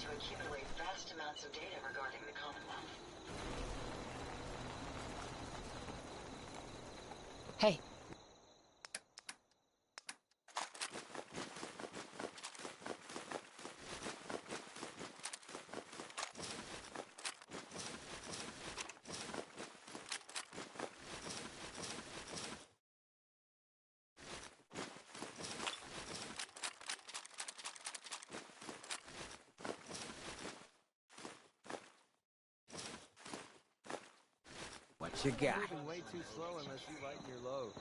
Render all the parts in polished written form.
to accumulate vast amounts of data regarding the Commonwealth. Hey. What you got? Moving way too slow unless you lighten your load.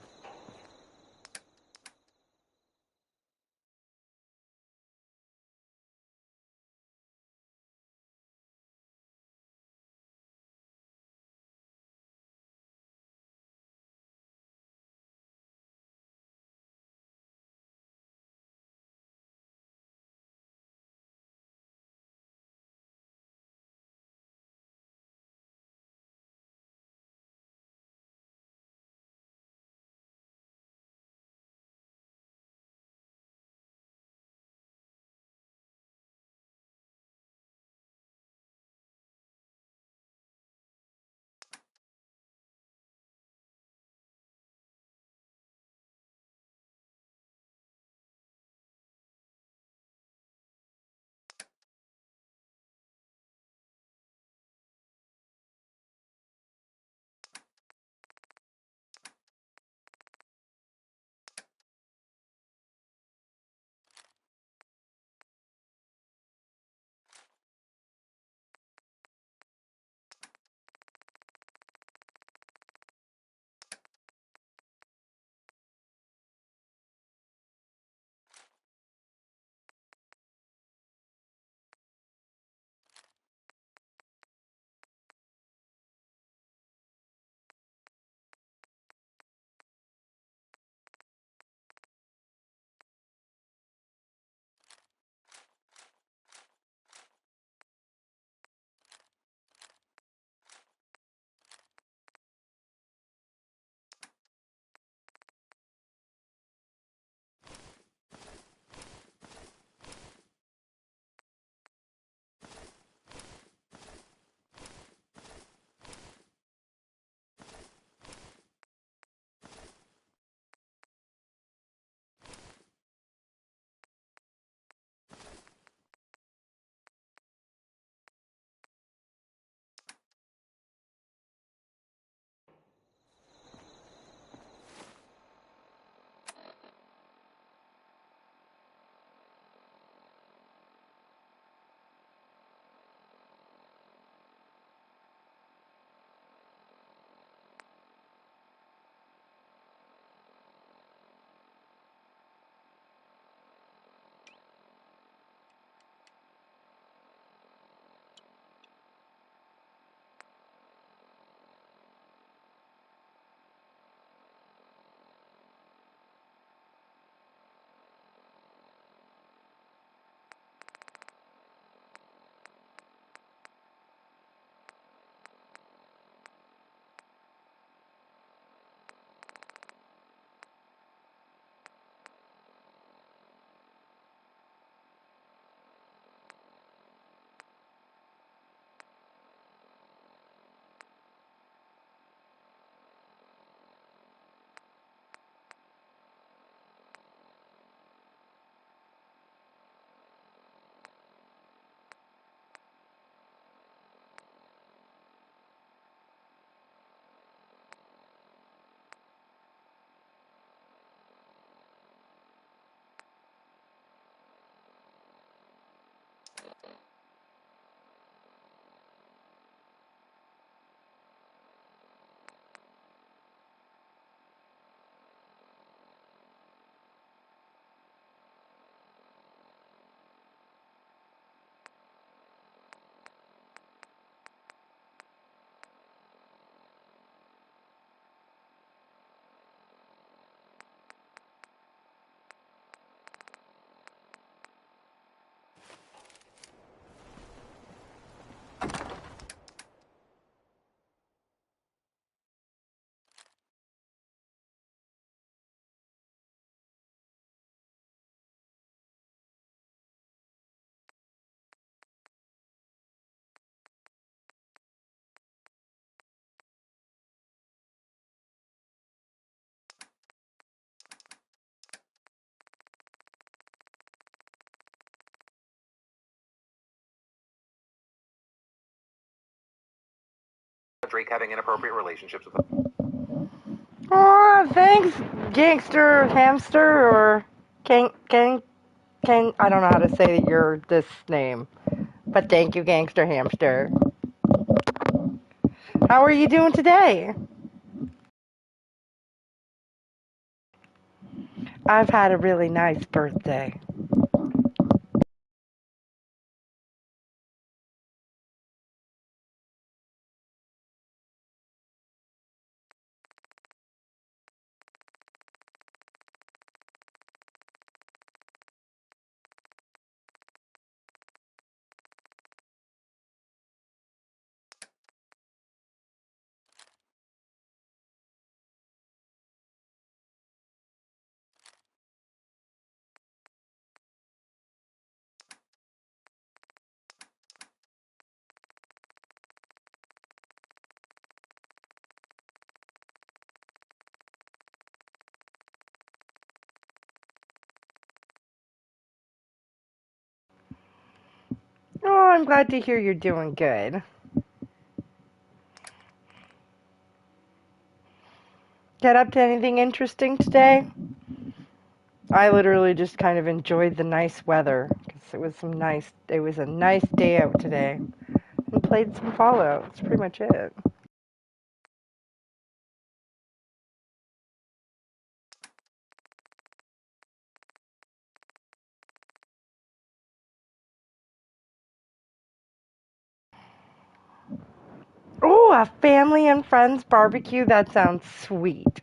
Drake having inappropriate relationships with. Aw, thanks, gangster hamster or I don't know how to say this name, but thank you, gangster hamster. How are you doing today? I've had a really nice birthday. Oh, I'm glad to hear you're doing good. Get up to anything interesting today? I literally just kind of enjoyed the nice weather because it was a nice day out today and played some Fallout. That's pretty much it. Oh, a family and friends barbecue. That sounds sweet.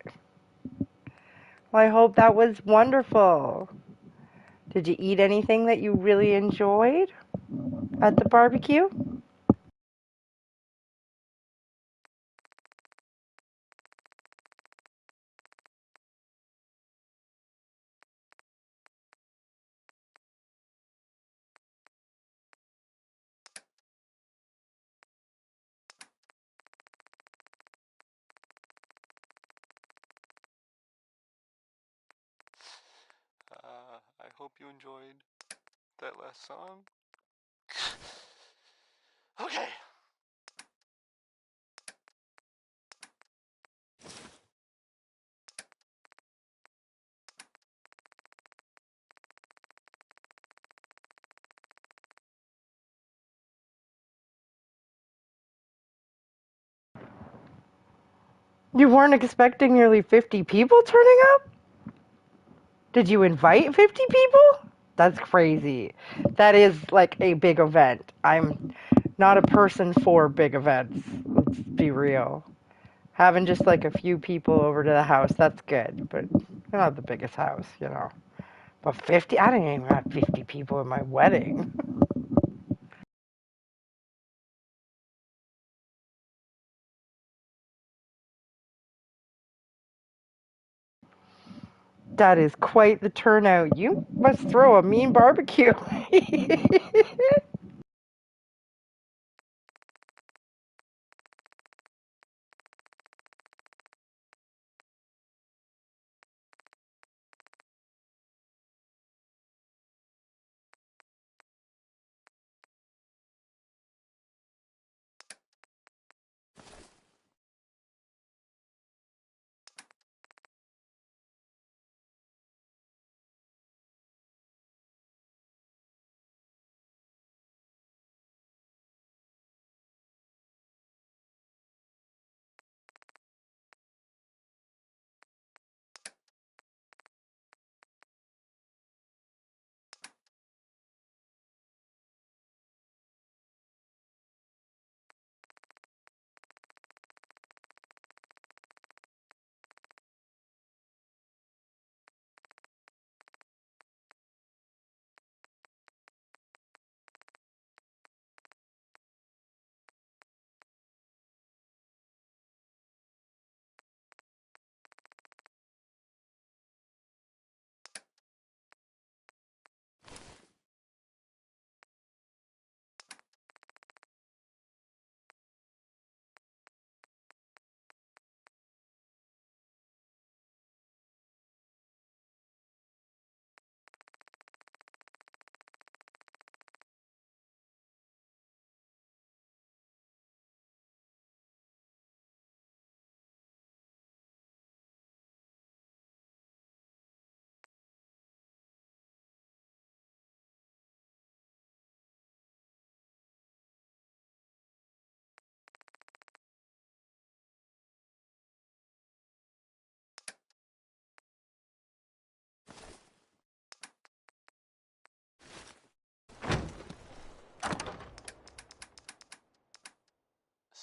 Well, I hope that was wonderful. Did you eat anything that you really enjoyed at the barbecue? I hope you enjoyed that last song. Okay. You weren't expecting nearly 50 people turning up? Did you invite 50 people? That's crazy. That is like a big event. I'm not a person for big events. Let's be real. Having just like a few people over to the house, that's good, but not the biggest house, you know. But 50? I didn't even have 50 people at my wedding. That is quite the turnout. You must throw a mean barbecue.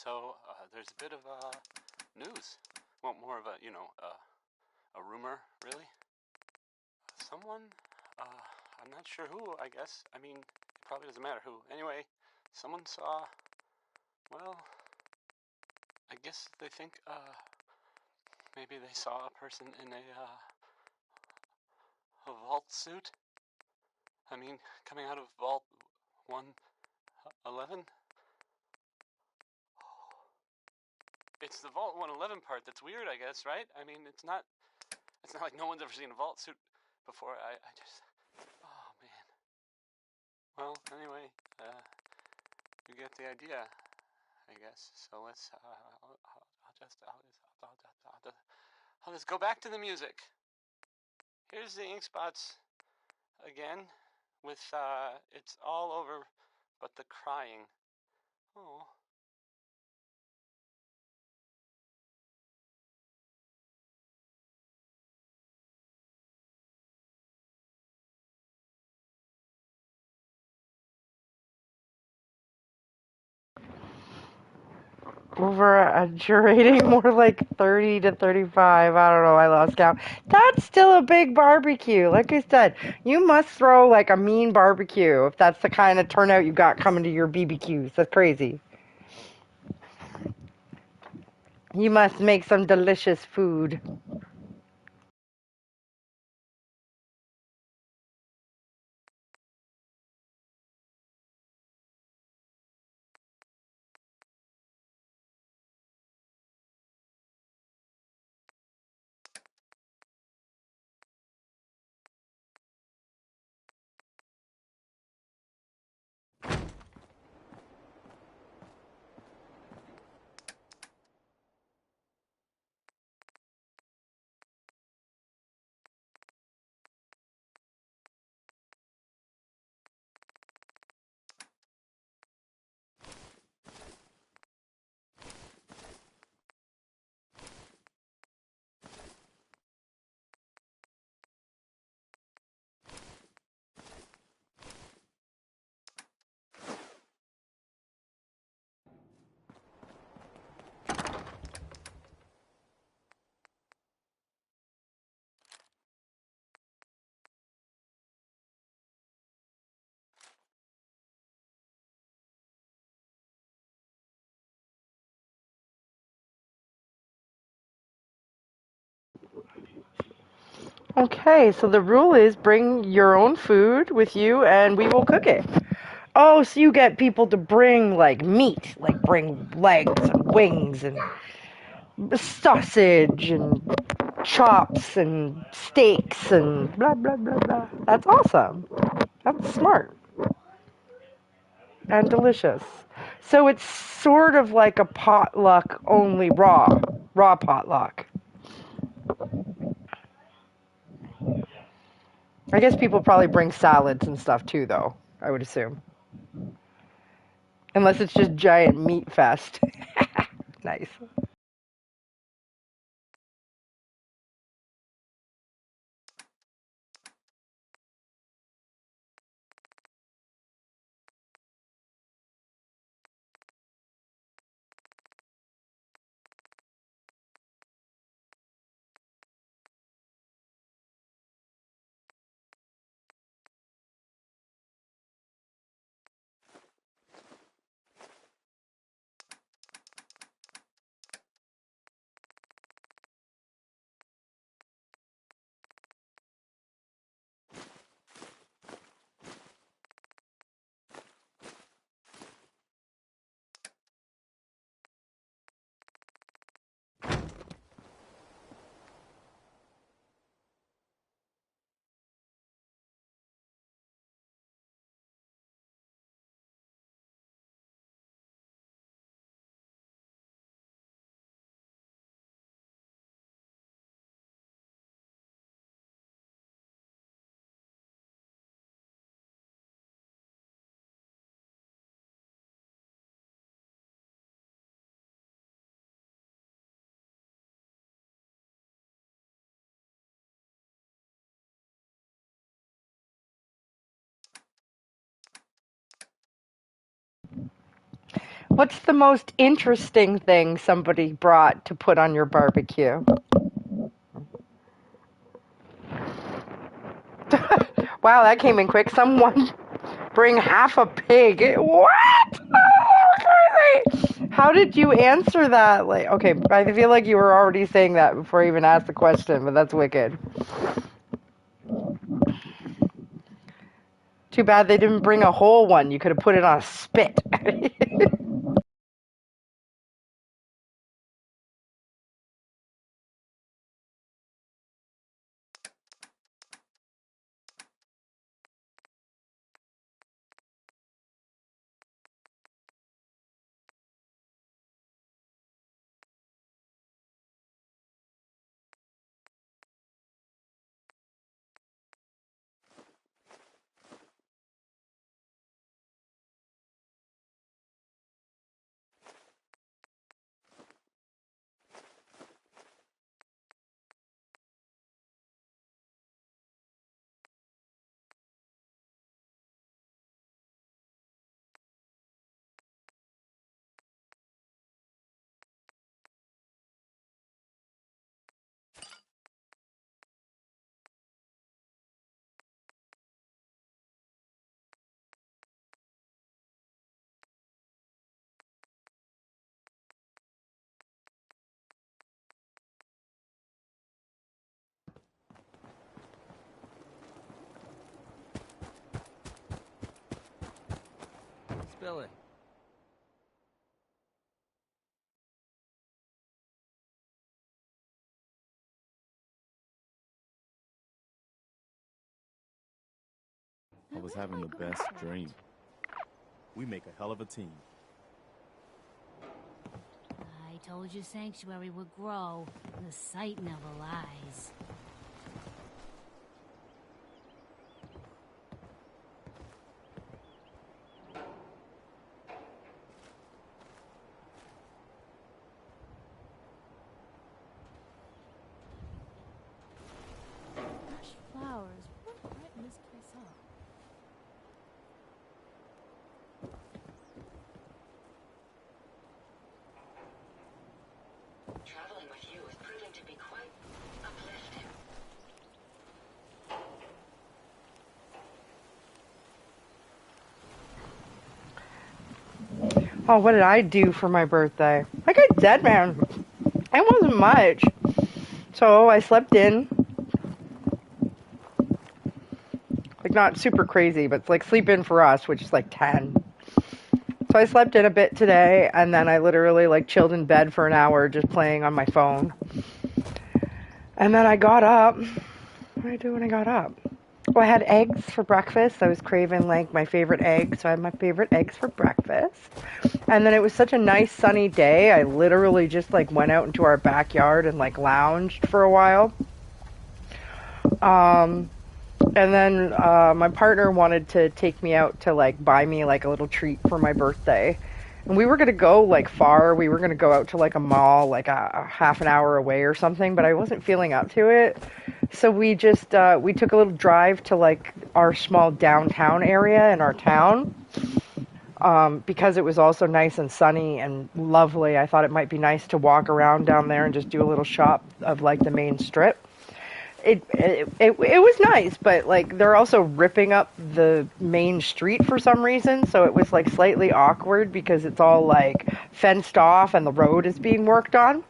So, there's a bit of news. Well, more of a, a rumor, really. Someone, I'm not sure who, I guess. I mean, it probably doesn't matter who. Anyway, someone saw, well, I guess they think, maybe they saw a person in a vault suit. I mean, coming out of Vault 111. It's the Vault 111 part that's weird, I guess, right? I mean, it's not like no one's ever seen a vault suit before. I just, oh man. Well, anyway, you get the idea, I guess. So let's, I'll just go back to the music. Here's the Ink Spots again with, it's all over but the crying. Oh. Overagerating, more like 30 to 35. I don't know, I lost count. That's still a big barbecue. Like I said, you must throw like a mean barbecue if that's the kind of turnout you got coming to your BBQs. That's crazy. You must make some delicious food. Okay, so the rule is bring your own food with you and we will cook it. Oh, so you get people to bring like meat, like bring legs and wings and sausage and chops and steaks and blah blah blah blah. That's awesome. That's smart and delicious. So it's sort of like a potluck, only raw potluck. I guess people probably bring salads and stuff too, though, I would assume. Unless it's just giant meat fest. Nice. What's the most interesting thing somebody brought to put on your barbecue? Wow, that came in quick. Someone bring half a pig. What? Crazy. How did you answer that? Like, okay, I feel like you were already saying that before I even asked the question, but that's wicked. Too bad they didn't bring a whole one. You could have put it on a spit. Spill it. I was having the best dream. We make a hell of a team. I told you Sanctuary would grow. The sight never lies. Fresh flowers. What brighten this place up? Traveling with you is proving to be quite uplifting. Oh, what did I do for my birthday? I got dead, man. It wasn't much. So I slept in. Like, not super crazy, but it's like sleep in for us, which is like 10. So I slept in a bit today, and then I literally like chilled in bed for an hour just playing on my phone. And then I got up. What did I do when I got up? Oh, I had eggs for breakfast. I was craving like my favorite eggs, so I had my favorite eggs for breakfast. And then it was such a nice sunny day. I literally just like went out into our backyard and like lounged for a while. And then my partner wanted to take me out to like buy me like a little treat for my birthday. And we were going to go like far. We were going to go out to like a mall like a half an hour away or something, but I wasn't feeling up to it. So we just, we took a little drive to like our small downtown area in our town. Because it was also nice and sunny and lovely. I thought it might be nice to walk around down there and just do a little shop of like the main strip. It was nice, but like they're also ripping up the main street for some reason, so it was like slightly awkward because it's all like fenced off and the road is being worked on.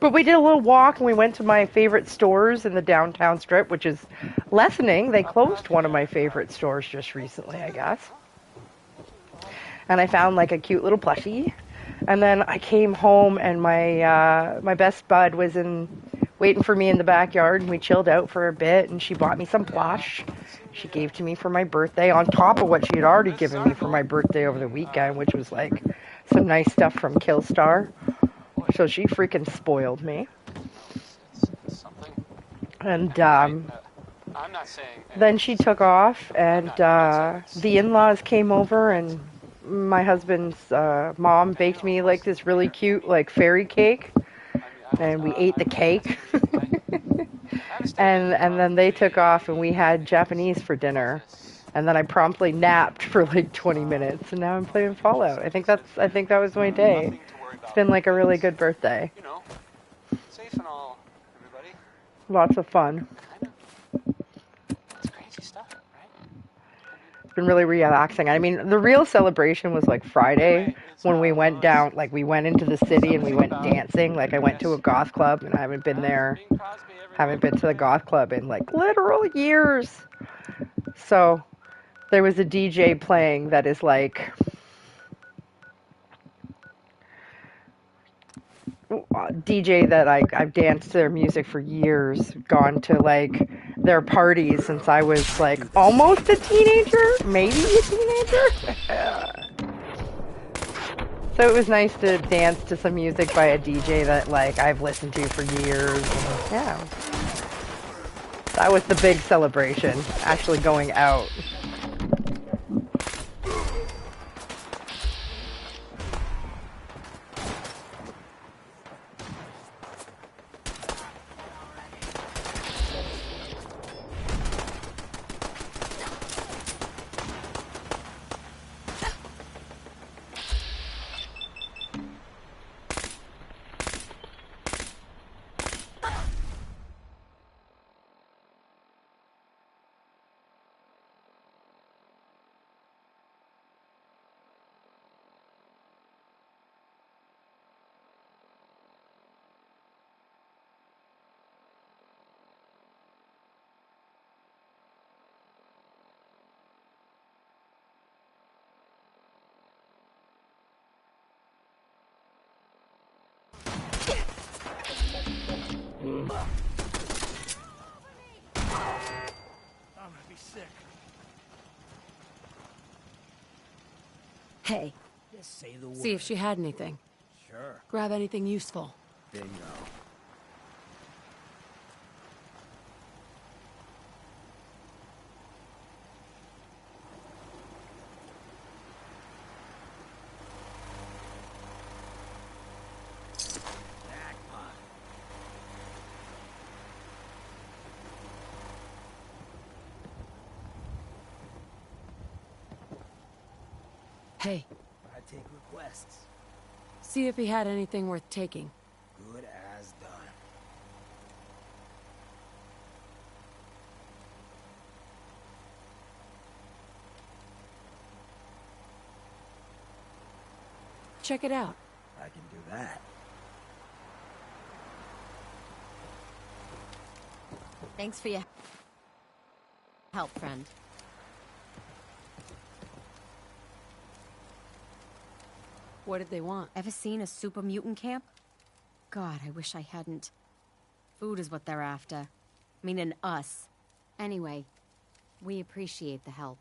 But we did a little walk and we went to my favorite stores in the downtown strip, which is lessening. They closed one of my favorite stores just recently, I guess. And I found like a cute little plushie. And then I came home and my best bud was waiting for me in the backyard, and we chilled out for a bit, and she bought me some plush she gave to me for my birthday on top of what she had already given me for my birthday over the weekend, which was like some nice stuff from Killstar. So she freaking spoiled me. And then she took off, and the in-laws came over, and my husband's mom baked me like this really cute like fairy cake. And we ate the cake. and then they took off and we had Japanese for dinner. And then I promptly napped for like 20 minutes, and now I'm playing Fallout. I think that was my day. Nothing to worry It's about. been like a really good birthday. You know, safe and all, everybody. Lots of fun. Kind of. It's crazy stuff, right? It's been really relaxing. I mean, the real celebration was like Friday when we went down, like we went into the city and we went dancing. Like I went to a goth club and I haven't been there, haven't been to the goth club in like literal years. So there was a DJ playing that is like DJ that I've danced to their music for years, gone to like their parties since I was like almost a teenager, maybe a teenager. So it was nice to dance to some music by a DJ that like I've listened to for years. And, yeah, that was the big celebration, actually going out. Hey, Just say the word. see if she had anything. Sure. Grab anything useful. Bingo. Jackpot. Hey, I take requests. see if he had anything worth taking. Good as done. Check it out. I can do that. Thanks for your help, friend. What did they want? Ever seen a super mutant camp? God, I wish I hadn't. Food is what they're after. Meaning us. Anyway, we appreciate the help.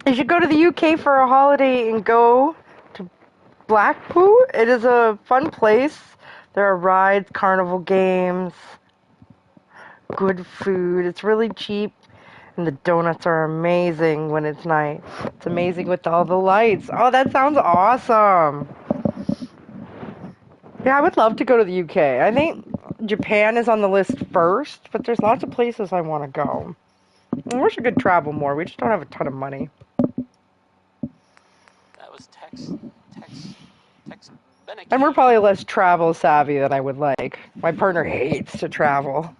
You should go to the UK for a holiday and go to Blackpool. It is a fun place. There are rides, carnival games, good food. It's really cheap. And the donuts are amazing when it's night. It's amazing with all the lights. Oh, that sounds awesome. Yeah, I would love to go to the UK. I think Japan is on the list first, but there's lots of places I want to go. I wish I could travel more. We just don't have a ton of money. That was Tex Bennick. And we're probably less travel savvy than I would like. My partner hates to travel.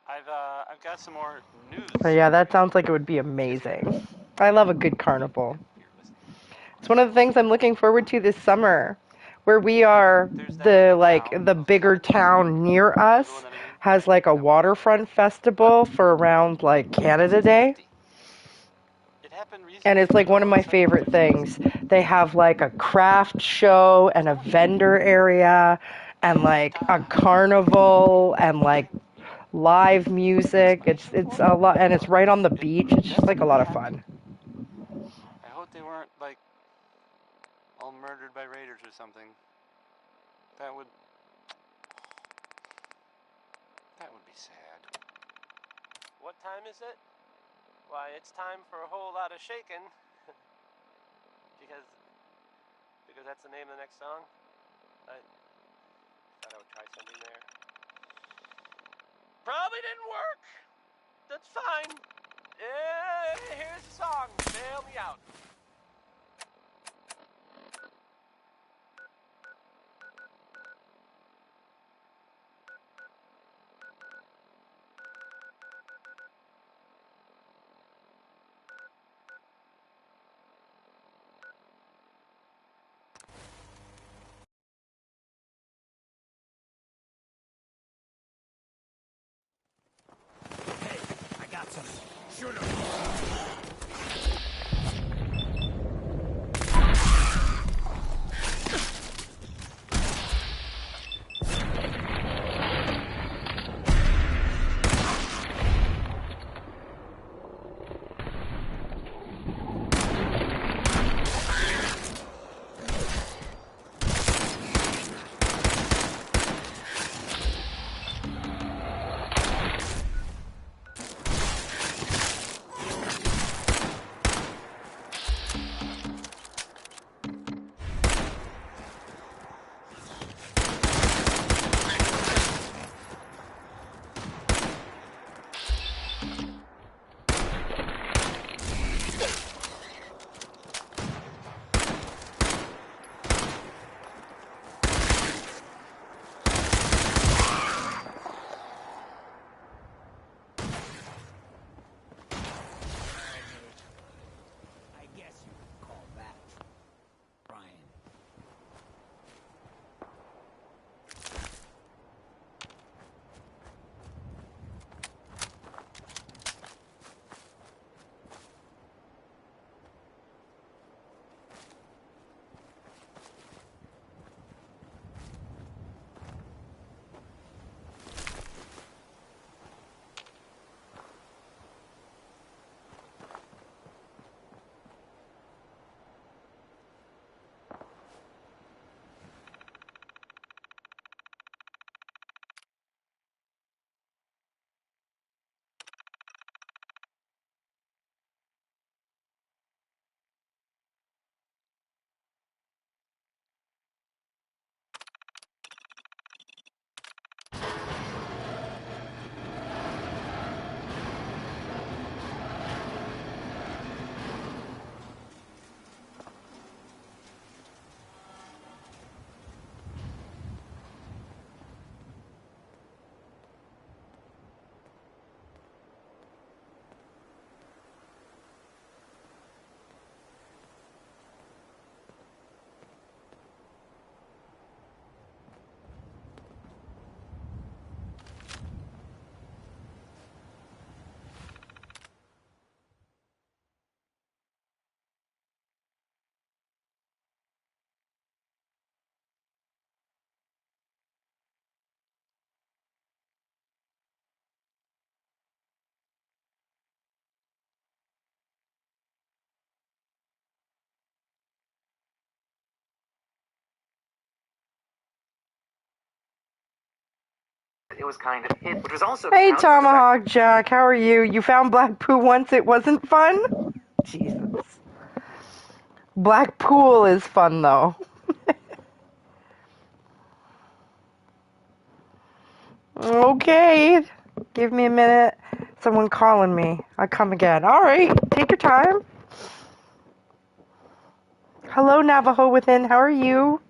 I've got some more news. But yeah, that sounds like it would be amazing. I love a good carnival. It's one of the things I'm looking forward to this summer. Where we are, the bigger town near us has like a waterfront festival for around like Canada Day. And it's like one of my favorite things. They have like a craft show and a vendor area and like a carnival and like live music. It's a lot, and it's right on the beach. It's just like a lot of fun. I hope they weren't like all murdered by raiders or something. That would be sad. What time is it? Why, it's time for a whole lot of shaking. because that's the name of the next song. I thought I would try something there. Probably didn't work. That's fine. Here's the song. Bail me out. I got some. Shoot him. it was kind of hid, which was also Hey, accounted for the fact- Tomahawk Jack, how are you? You found Black Poo once it wasn't fun? Jesus. Black Pool is fun, though. Okay. Give me a minute. Someone calling me. I come again. All right. Take your time. Hello, Navajo Within. How are you?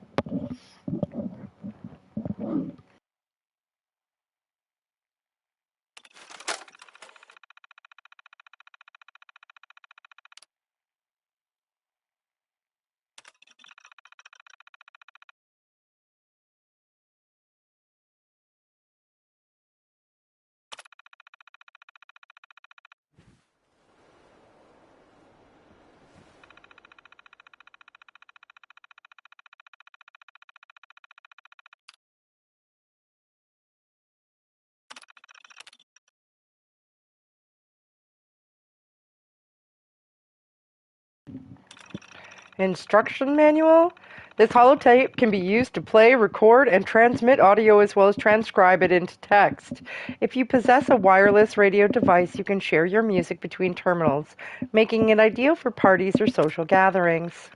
Instruction manual? This holotape can be used to play, record, and transmit audio as well as transcribe it into text. If you possess a wireless radio device, you can share your music between terminals, making it ideal for parties or social gatherings.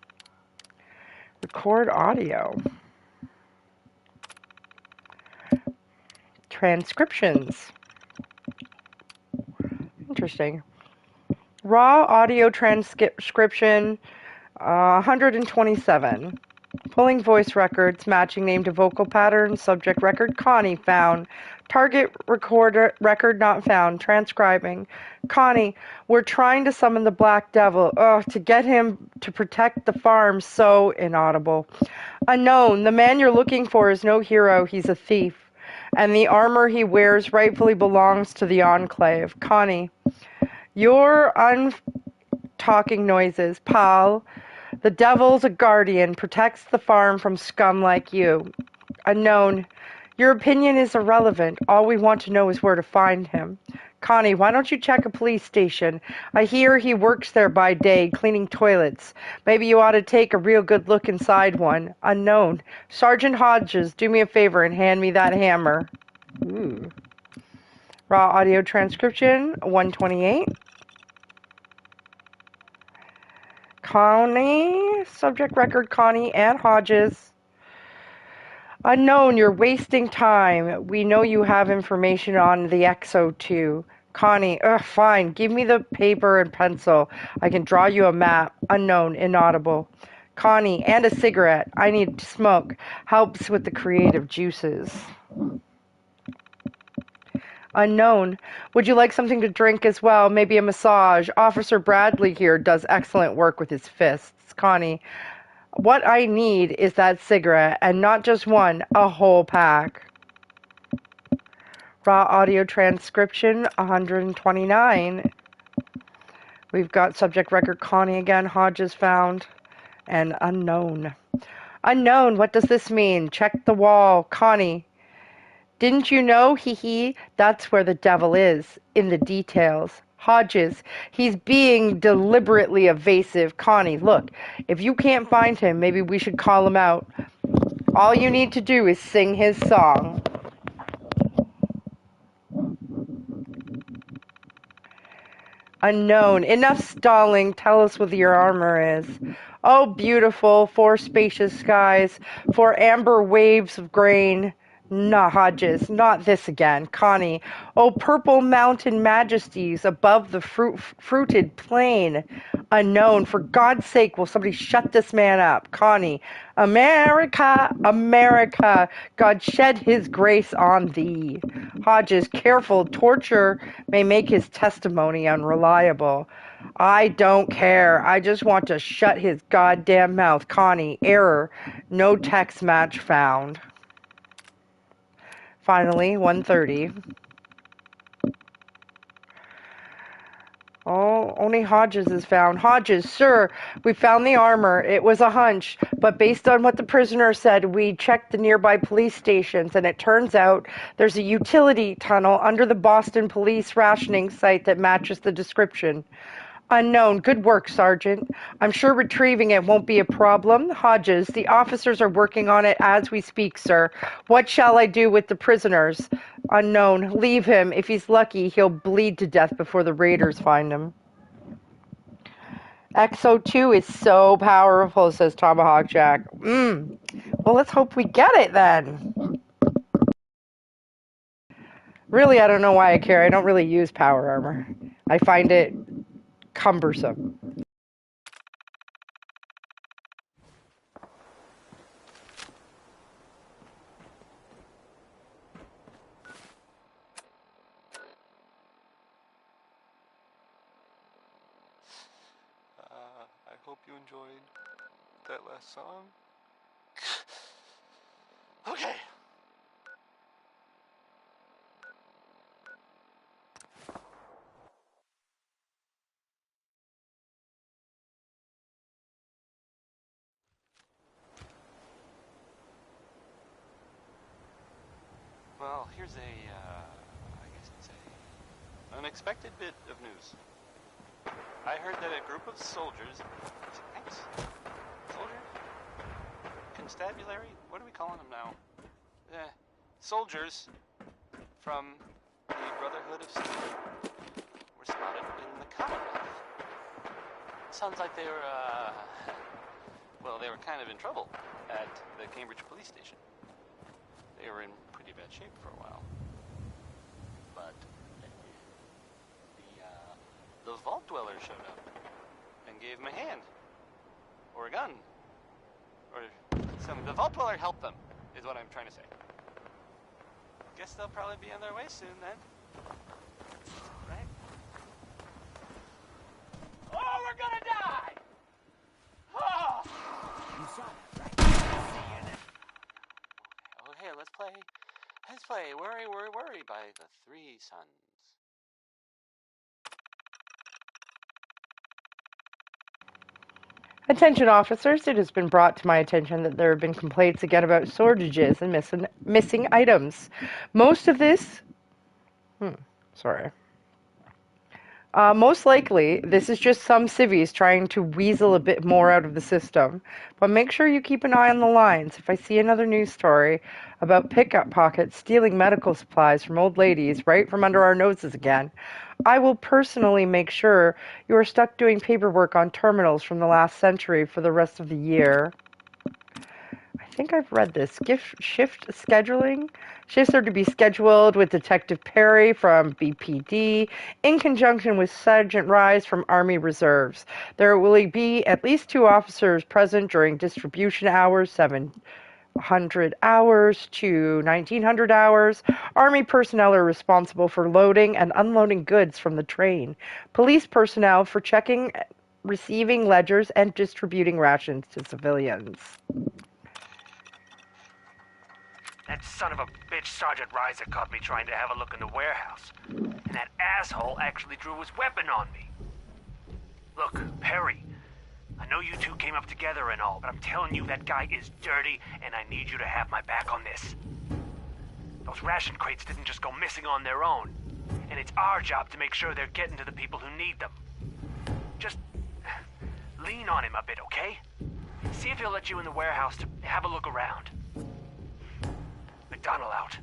Record audio. Transcriptions. Interesting. Raw audio transcription, 127. Pulling voice records, matching name to vocal pattern, subject record, Connie found. Target record not found, transcribing. Connie, we're trying to summon the Black Devil, to get him to protect the farm, so inaudible. Unknown, the man you're looking for is no hero, he's a thief. And the armor he wears rightfully belongs to the Enclave. Connie, your talking noises, pal. The devil's a guardian, protects the farm from scum like you. Unknown, your opinion is irrelevant. All we want to know is where to find him. Connie, why don't you check a police station? I hear he works there by day, cleaning toilets. Maybe you ought to take a real good look inside one. Unknown, Sergeant Hodges, do me a favor and hand me that hammer. Ooh. Raw audio transcription, 128. Connie, subject record Connie and Hodges. Unknown, you're wasting time. We know you have information on the XO2. Connie, fine, give me the paper and pencil. I can draw you a map. Unknown, inaudible. Connie, and a cigarette. I need to smoke. Helps with the creative juices. Unknown, would you like something to drink as well? Maybe a massage. Officer Bradley here does excellent work with his fists. Connie, what I need is that cigarette, and not just one, a whole pack. Raw audio transcription, 129. We've got subject record Connie again, Hodges found, and unknown. Unknown, what does this mean? Check the wall. Connie, didn't you know? Hee hee. That's where the devil is, in the details. Hodges, he's being deliberately evasive. Connie, look, if you can't find him, maybe we should call him out. All you need to do is sing his song. Unknown, enough stalling. Tell us what your armor is. Oh, beautiful, 4 spacious skies, 4 amber waves of grain. Nah, Hodges, not this again. Connie, oh, purple mountain majesties above the fruited plain. Unknown, for God's sake, will somebody shut this man up? Connie, America, America, God shed his grace on thee. Hodges, careful, torture may make his testimony unreliable. I don't care. I just want to shut his goddamn mouth. Connie, error, no text match found. Finally, 130. Oh, only Hodges is found. Hodges, sir, we found the armor. It was a hunch, but based on what the prisoner said, we checked the nearby police stations, and it turns out there's a utility tunnel under the Boston police rationing site that matches the description. Unknown, good work, Sergeant. I'm sure retrieving it won't be a problem. Hodges, the officers are working on it as we speak, sir. What shall I do with the prisoners? Unknown. Leave him. If he's lucky, he'll bleed to death before the raiders find him. XO2 is so powerful, says Tomahawk Jack. Well, let's hope we get it then. Really, I don't know why I care. I don't really use power armor. I find it cumbersome. I hope you enjoyed that last song. Okay. Well, here's I guess it's a unexpected bit of news. I heard that a group of soldiers, thanks, soldiers? Constabulary? What are we calling them now? Soldiers from the Brotherhood of Steel were spotted in the Commonwealth. Sounds like they were, well, they were kind of in trouble at the Cambridge police station. They were in pretty bad shape for a while. But the Vault Dweller showed up and gave them a hand. Or a gun. Or the Vault Dweller helped them, is what I'm trying to say. Guess they'll probably be on their way soon then. Right? Oh, we're gonna die! Oh! You saw that, right? Oh, hey, let's play Worry, Worry, Worry by the Three Sons. Attention officers, it has been brought to my attention that there have been complaints again about shortages and missing items. Most of this... most likely, this is just some civvies trying to weasel a bit more out of the system. But make sure you keep an eye on the lines. If I see another news story about pickpockets stealing medical supplies from old ladies right from under our noses again, I will personally make sure you are stuck doing paperwork on terminals from the last century for the rest of the year. I think I've read this. Shift scheduling. Shifts are to be scheduled with Detective Perry from BPD in conjunction with Sergeant Rise from Army Reserves. There will be at least 2 officers present during distribution hours, 700 hours to 1900 hours. Army personnel are responsible for loading and unloading goods from the train. Police personnel for checking, receiving ledgers, and distributing rations to civilians. That son of a bitch Sergeant Reiser caught me trying to have a look in the warehouse. And that asshole actually drew his weapon on me. Look, Perry, I know you two came up together and all, but I'm telling you that guy is dirty, and I need you to have my back on this. Those ration crates didn't just go missing on their own, and it's our job to make sure they're getting to the people who need them. Just lean on him a bit, okay? See if he'll let you in the warehouse to have a look around. McDonald out.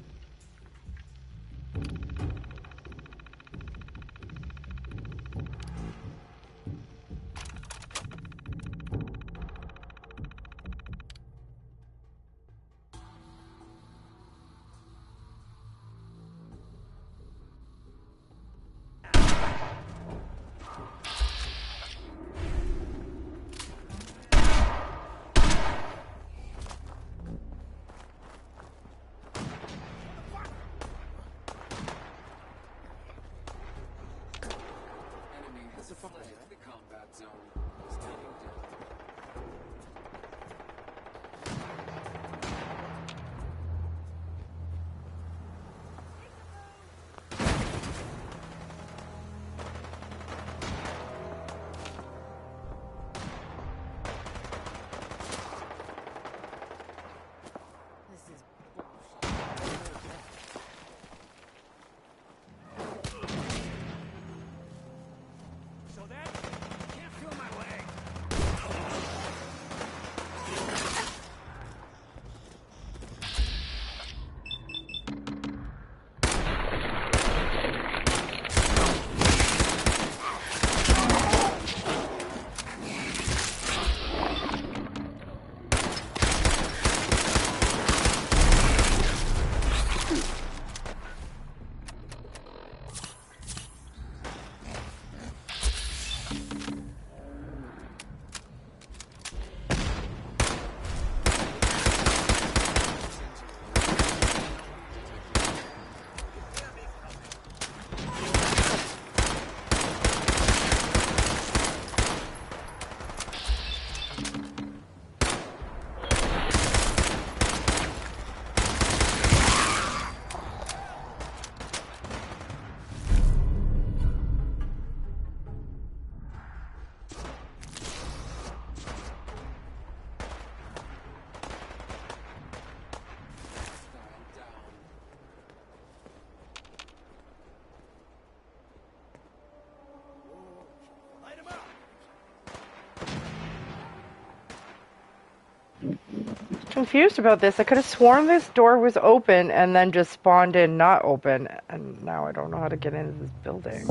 confused about this. I could have sworn this door was open and then just spawned in not open, and now I don't know how to get into this building.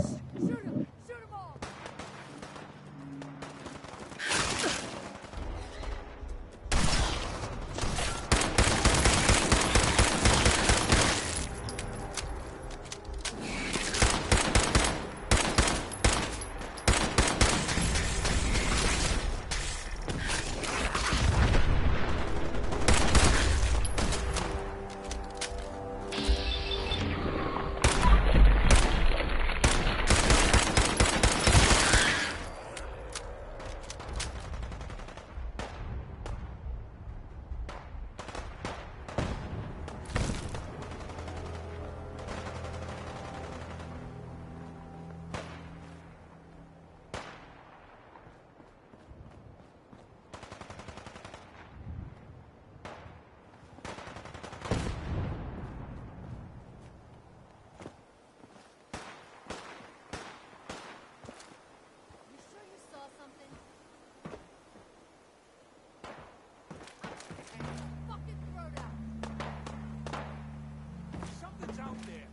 Something's out there.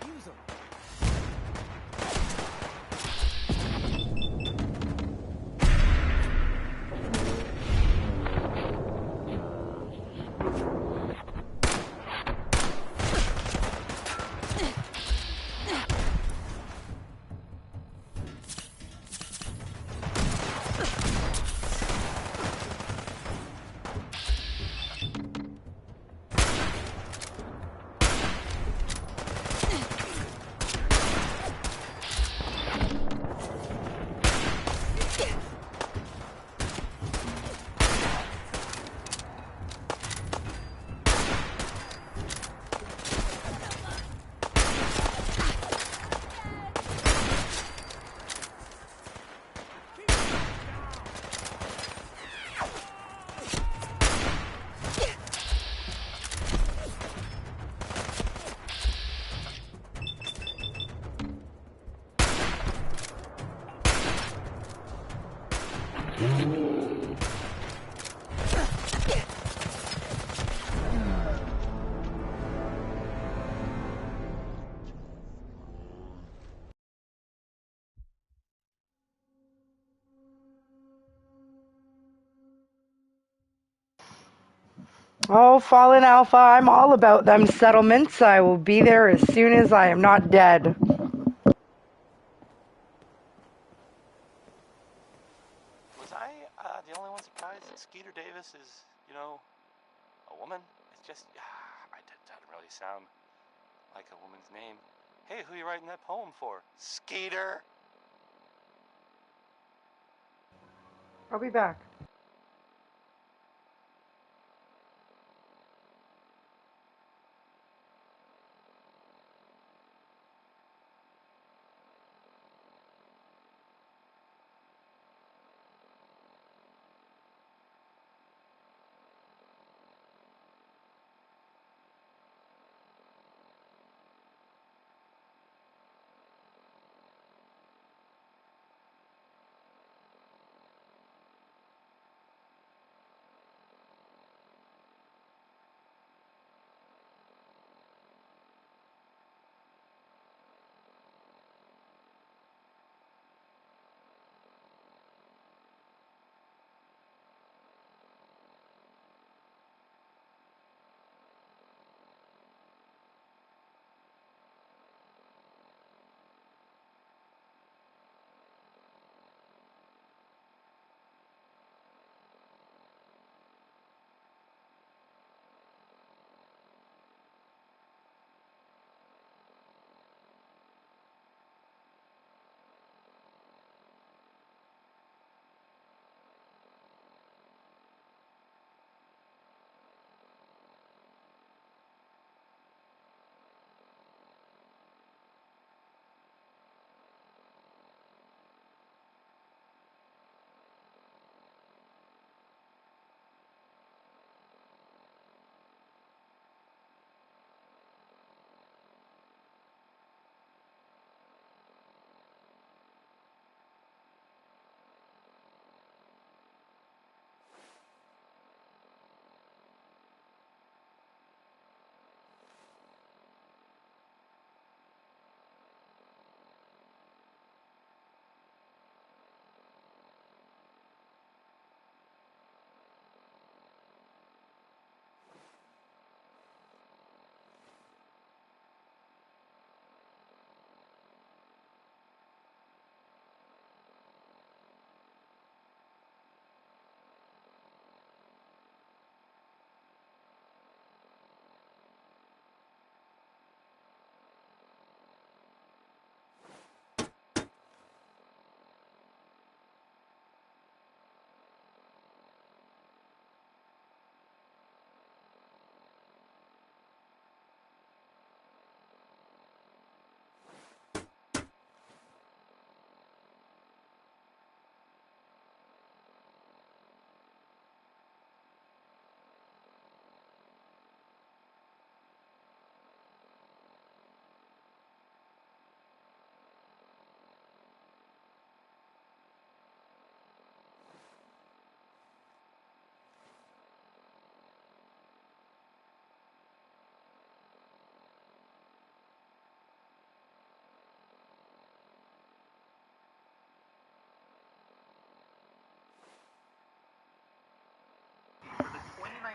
Use 'em. Oh, Fallen Alpha, I'm all about them settlements. I will be there as soon as I am not dead. Was I the only one surprised that Skeeter Davis is, you know, a woman? It's just, that doesn't really sound like a woman's name. Hey, who you writing that poem for? Skeeter! I'll be back.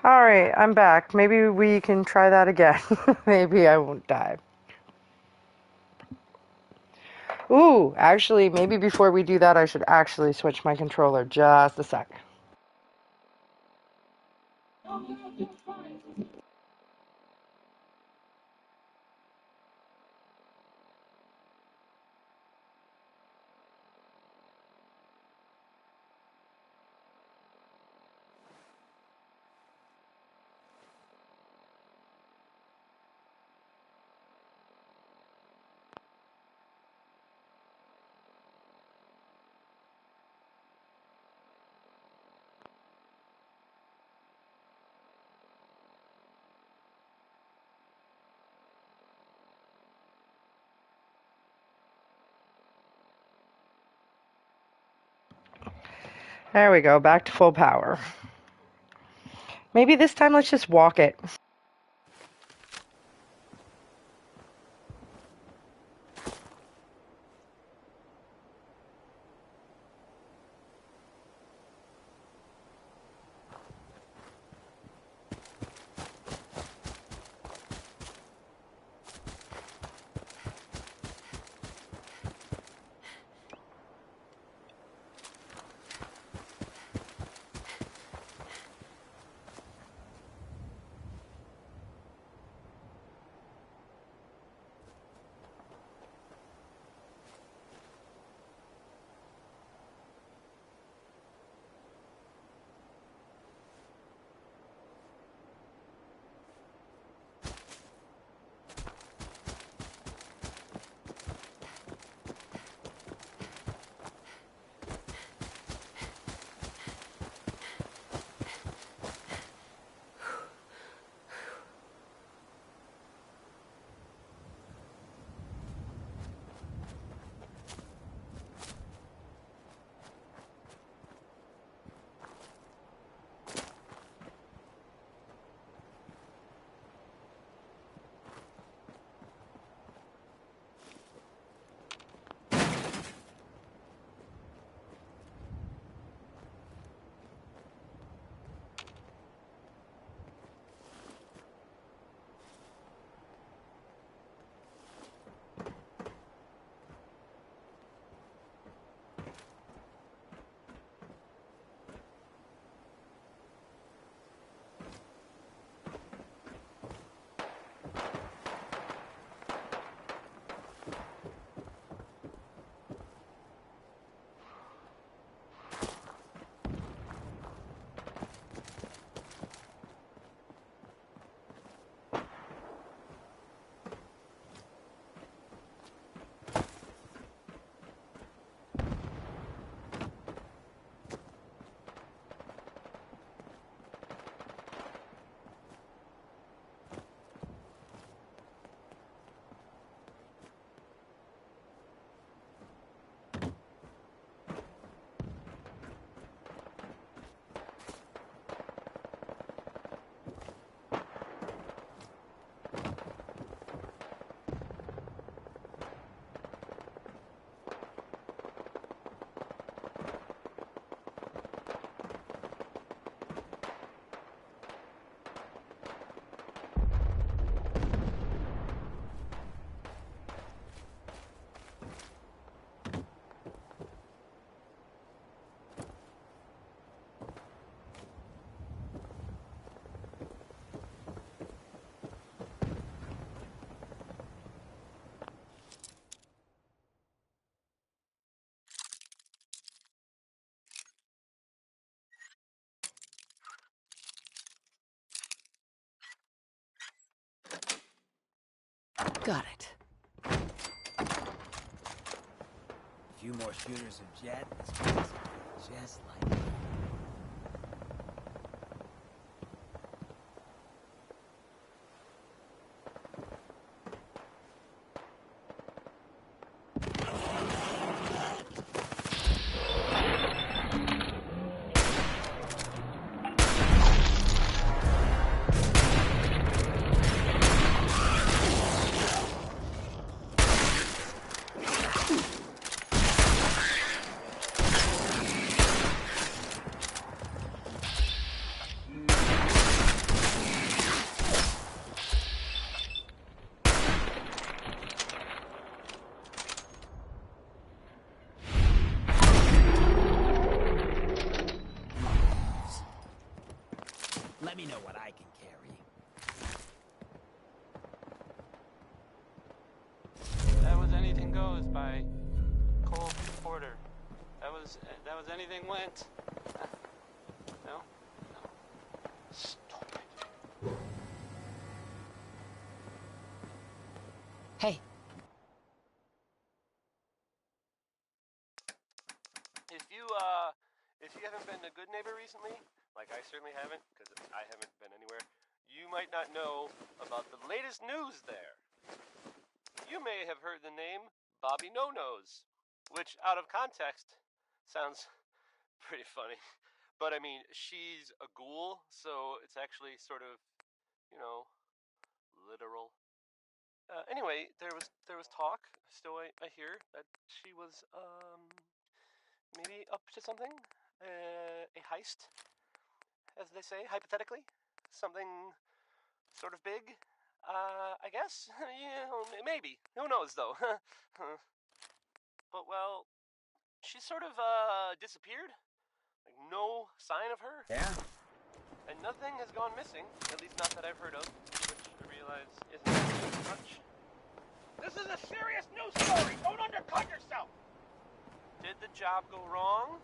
Alright, I'm back. Maybe we can try that again. Maybe I won't die. Ooh, actually, maybe before we do that, I should actually switch my controller. Just a sec. There we go, back to full power. Maybe this time let's just walk it. Got it. A few more shooters of Jet. This place just like it. Rose by Cole Porter. That was Anything Went. No? No. Stop it. Hey. If you haven't been a good neighbor recently, like I certainly haven't, because I haven't been anywhere, you might not know about the latest news there. You may have heard the name Bobby No-Nose, which out of context sounds pretty funny. But I mean, she's a ghoul, so it's actually sort of, literal. Anyway, there was talk, still I hear, that she was, maybe up to something? A heist, as they say, hypothetically? Something sort of big? I guess? Yeah, maybe. Who knows, though? But, well, she sort of, disappeared. Like, no sign of her. Yeah? And nothing has gone missing, at least not that I've heard of, which I realize isn't much. This is a serious news story! Don't undercut yourself! Did the job go wrong?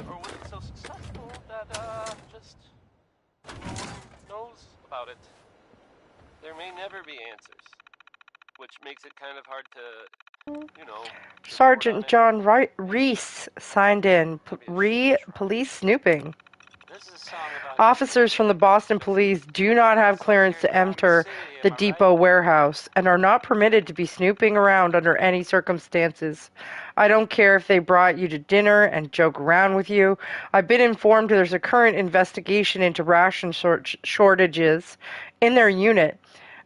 Or was it so successful that, just no one knows about it? There may never be answers, which makes it kind of hard to, Sergeant John Reese signed in. Police snooping. Officers from the Boston Police do not have clearance to enter the depot warehouse and are not permitted to be snooping around under any circumstances. I don't care if they brought you to dinner and joke around with you. I've been informed there's a current investigation into ration shortages in their unit,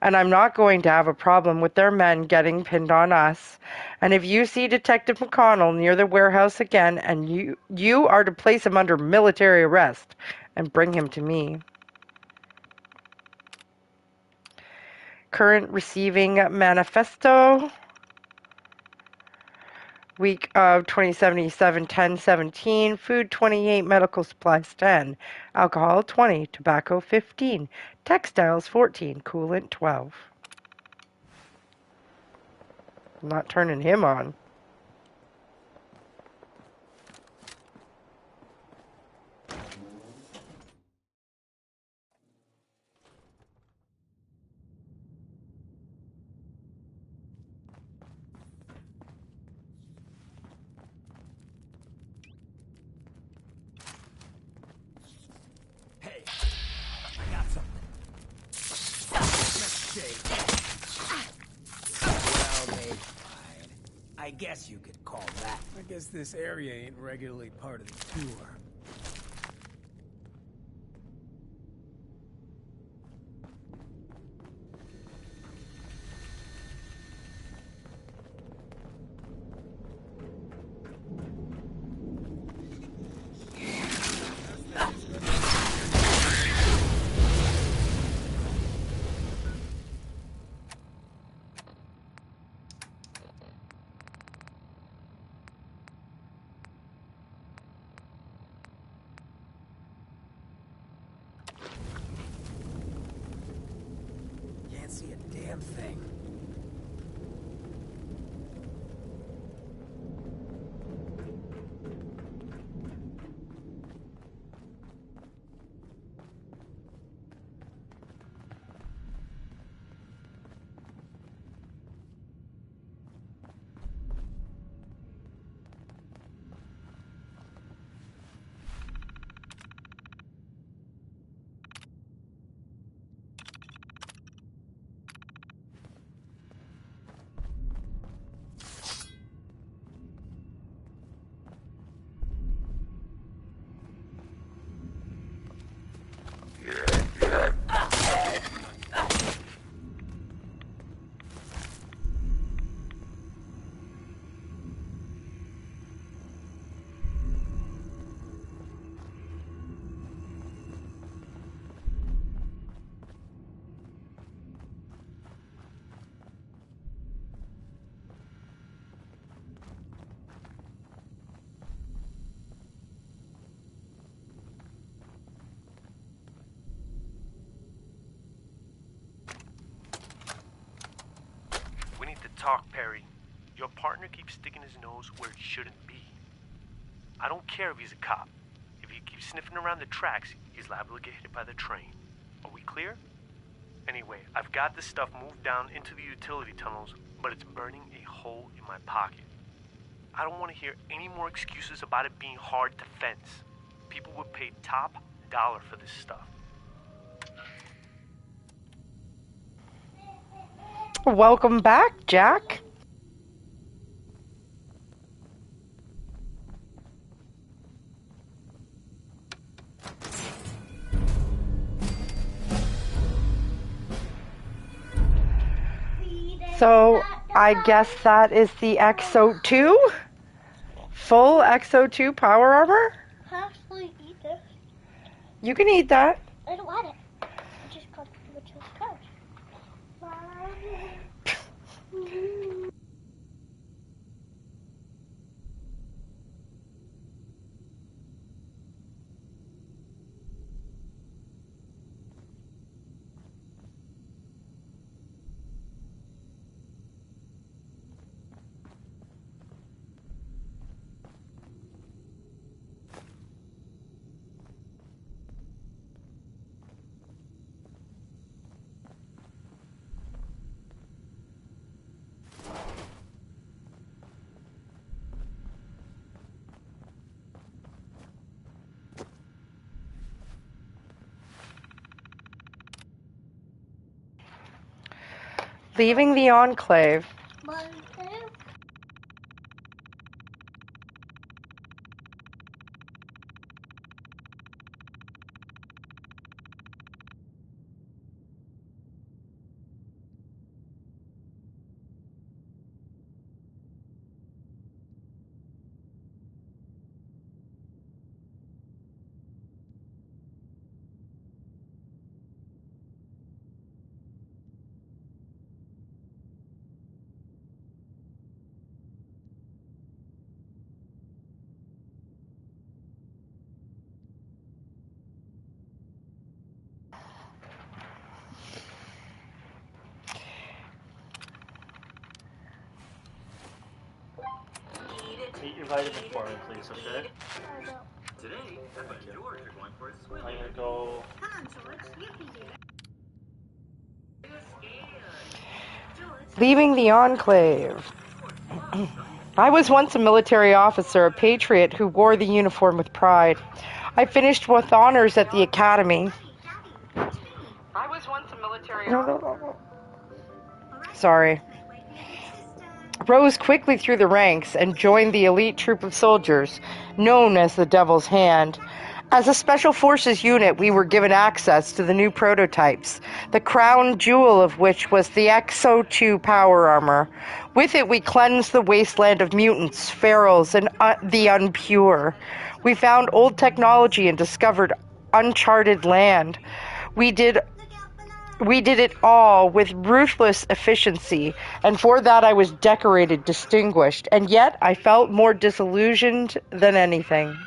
and I'm not going to have a problem with their men getting pinned on us. And if you see Detective McConnell near the warehouse again, and you are to place him under military arrest and bring him to me. Current receiving manifesto. Week of 2077, 1017, food 28, medical supplies 10, alcohol 20, tobacco 15, textiles 14, coolant 12. I'm not turning him on. Hey, I got something. Let's see. Well, they tried. I guess you could call that. I guess this area ain't regularly part of the tour. Can't see a damn thing. Talk, Perry. Your partner keeps sticking his nose where it shouldn't be. I don't care if he's a cop. If he keeps sniffing around the tracks, he's liable to get hit by the train. Are we clear? Anyway, I've got this stuff moved down into the utility tunnels, but it's burning a hole in my pocket. I don't want to hear any more excuses about it being hard to fence. People would pay top dollar for this stuff. Welcome back, Jack. So, I guess that is the XO2? Full XO2 power armor? How do you eat this? You can eat that. I don't want it. I just got the chest couch. Leaving the Enclave. Eat your vitamin for me, please, okay? Today, Peppa and George are going for a swim. I'm gonna go. Come on, George. You can do it. Leaving the Enclave. I was once a military officer, a patriot who wore the uniform with pride. I finished with honors at the academy. I was once a military officer. Sorry. Rose quickly through the ranks and joined the elite troop of soldiers, known as the Devil's Hand. As a special forces unit, we were given access to the new prototypes, the crown jewel of which was the XO2 power armor. With it, we cleansed the wasteland of mutants, ferals, and the unpure. We found old technology and discovered uncharted land. We did it all with ruthless efficiency, and for that I was decorated, distinguished, and yet I felt more disillusioned than anything.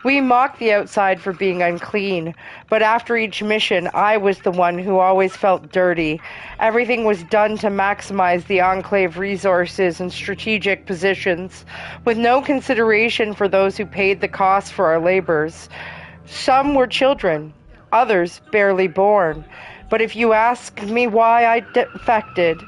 We mocked the outside for being unclean, but after each mission, I was the one who always felt dirty. Everything was done to maximize the Enclave resources and strategic positions, with no consideration for those who paid the cost for our labors. Some were children, others barely born. But if you ask me why I defected,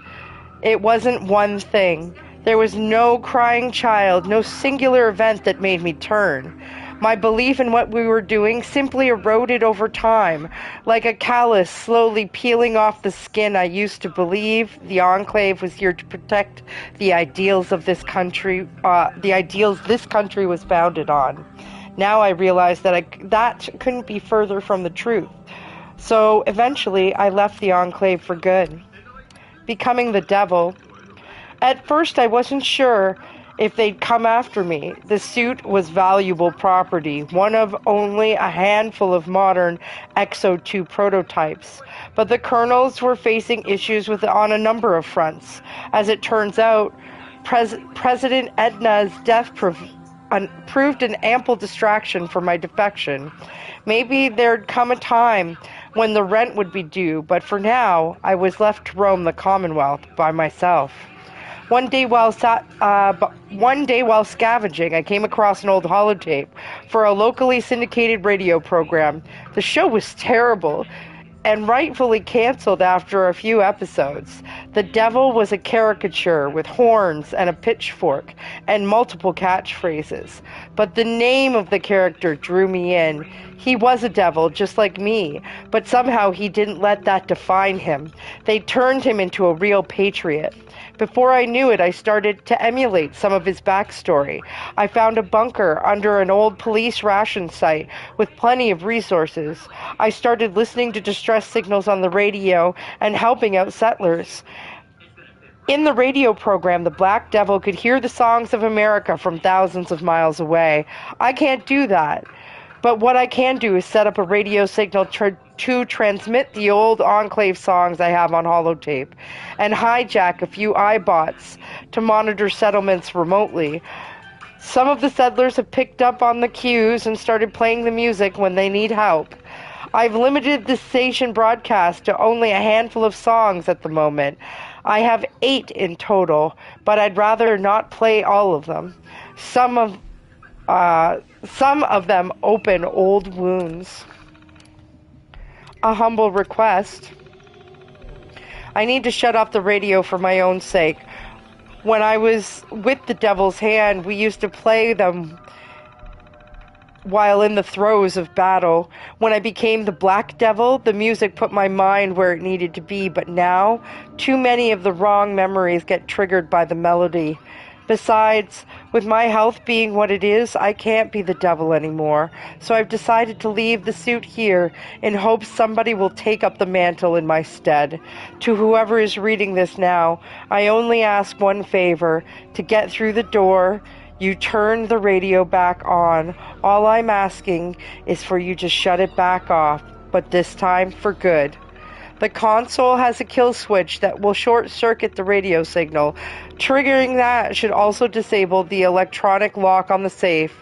it wasn't one thing. There was no crying child, no singular event that made me turn. My belief in what we were doing simply eroded over time, like a callus slowly peeling off the skin. I used to believe the Enclave was here to protect the ideals of this country, the ideals this country was founded on. Now I realize that that couldn't be further from the truth. So eventually I left the Enclave for good, becoming the Devil. At first I wasn't sure if they'd come after me. The suit was valuable property, one of only a handful of modern XO2 prototypes. But the colonels were facing issues with it on a number of fronts. As it turns out, President Edna's death proved an ample distraction for my defection. Maybe there'd come a time when the rent would be due, but for now, I was left to roam the Commonwealth by myself. One day while scavenging, I came across an old holotape for a locally syndicated radio program. The show was terrible and rightfully canceled after a few episodes. The devil was a caricature with horns and a pitchfork and multiple catchphrases. But the name of the character drew me in. He was a devil, just like me, but somehow he didn't let that define him. They turned him into a real patriot. Before I knew it, I started to emulate some of his backstory. I found a bunker under an old police ration site with plenty of resources. I started listening to distress signals on the radio and helping out settlers. In the radio program, the Black Devil could hear the songs of America from thousands of miles away. I can't do that. But what I can do is set up a radio signal to transmit the old Enclave songs I have on holotape and hijack a few iBots to monitor settlements remotely. Some of the settlers have picked up on the cues and started playing the music when they need help. I've limited the station broadcast to only a handful of songs at the moment. I have 8 in total, but I'd rather not play all of them. Some of them open old wounds. A humble request. I need to shut off the radio for my own sake. When I was with the Devil's Hand, we used to play them while in the throes of battle. When I became the Black Devil, the music put my mind where it needed to be, but now, too many of the wrong memories get triggered by the melody. Besides, with my health being what it is, I can't be the devil anymore. So I've decided to leave the suit here in hopes somebody will take up the mantle in my stead. To whoever is reading this now, I only ask one favor. To get through the door, you turn the radio back on. All I'm asking is for you to shut it back off, but this time for good. The console has a kill switch that will short-circuit the radio signal. Triggering that should also disable the electronic lock on the safe,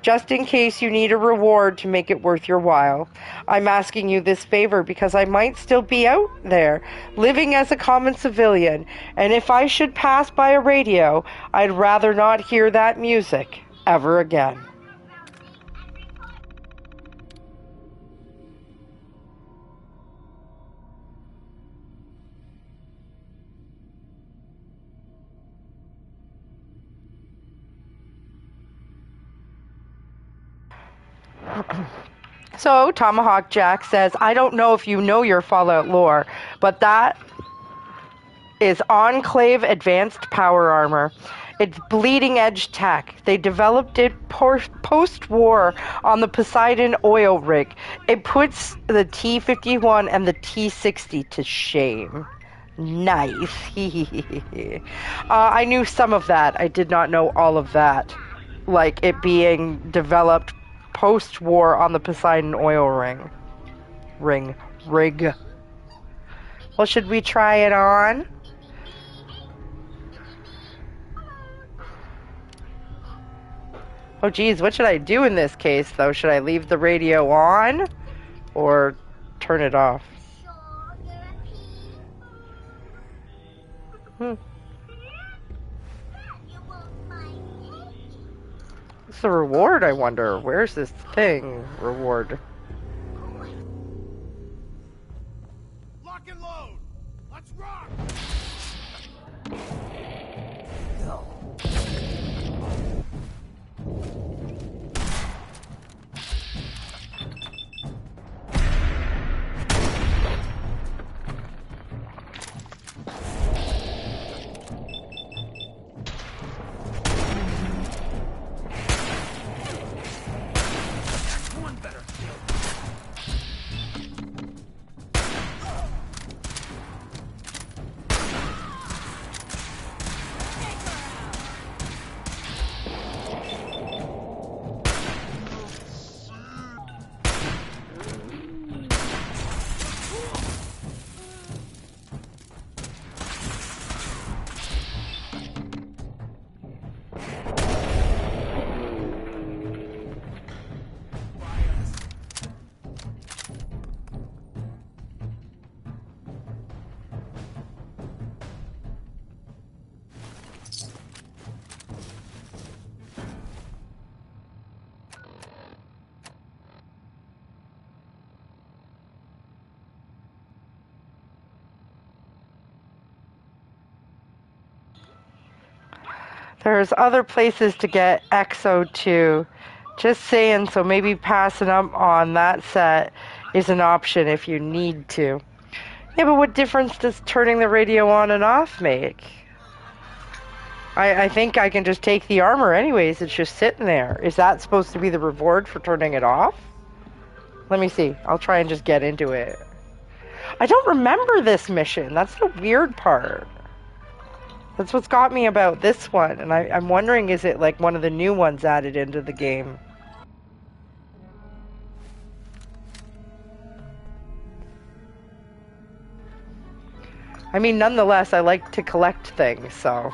just in case you need a reward to make it worth your while. I'm asking you this favor because I might still be out there, living as a common civilian, and if I should pass by a radio, I'd rather not hear that music ever again. So, Tomahawk Jack says, I don't know if you know your Fallout lore, but that is Enclave Advanced Power Armor. It's bleeding edge tech. They developed it post-war on the Poseidon oil rig. It puts the T-51 and the T-60 to shame. Nice. I knew some of that. I did not know all of that. Like it being developed post-war on the Poseidon oil rig. Well, should we try it on? Oh geez, what should I do in this case though? Should I leave the radio on or turn it off? What's the reward, I wonder? Where's this thing? Reward. Lock and load. Let's rock. There's other places to get XO2. Just saying, so maybe passing up on that set is an option if you need to. Yeah, but what difference does turning the radio on and off make? I think I can just take the armor anyways. It's just sitting there. Is that supposed to be the reward for turning it off? Let me see. I'll try and just get into it. I don't remember this mission. That's the weird part. That's what's got me about this one. And I'm wondering, is it like one of the new ones added into the game? I mean, nonetheless, I like to collect things, so...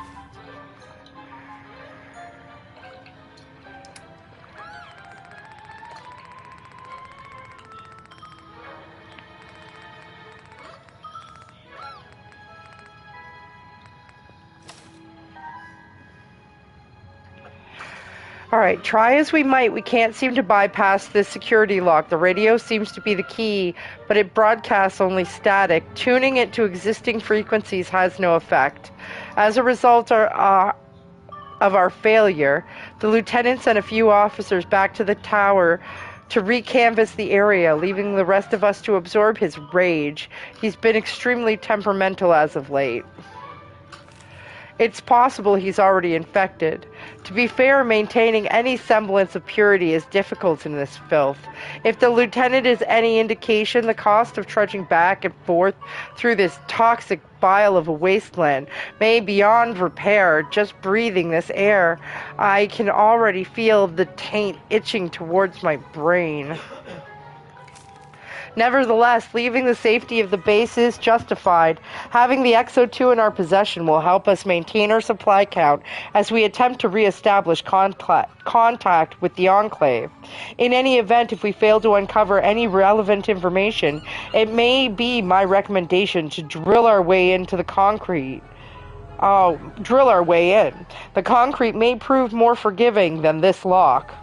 Alright, try as we might, we can't seem to bypass this security lock. The radio seems to be the key, but it broadcasts only static. Tuning it to existing frequencies has no effect. As a result of our failure, the lieutenant sent a few officers back to the tower to recanvass the area, leaving the rest of us to absorb his rage. He's been extremely temperamental as of late. It's possible he's already infected. To be fair, maintaining any semblance of purity is difficult in this filth. If the lieutenant is any indication, the cost of trudging back and forth through this toxic bile of a wasteland may be beyond repair. Just breathing this air, I can already feel the taint itching towards my brain. Nevertheless, leaving the safety of the base is justified. Having the XO2 in our possession will help us maintain our supply count as we attempt to re-establish contact with the Enclave. In any event, if we fail to uncover any relevant information, it may be my recommendation to drill our way into the concrete. Drill our way in. The concrete may prove more forgiving than this lock.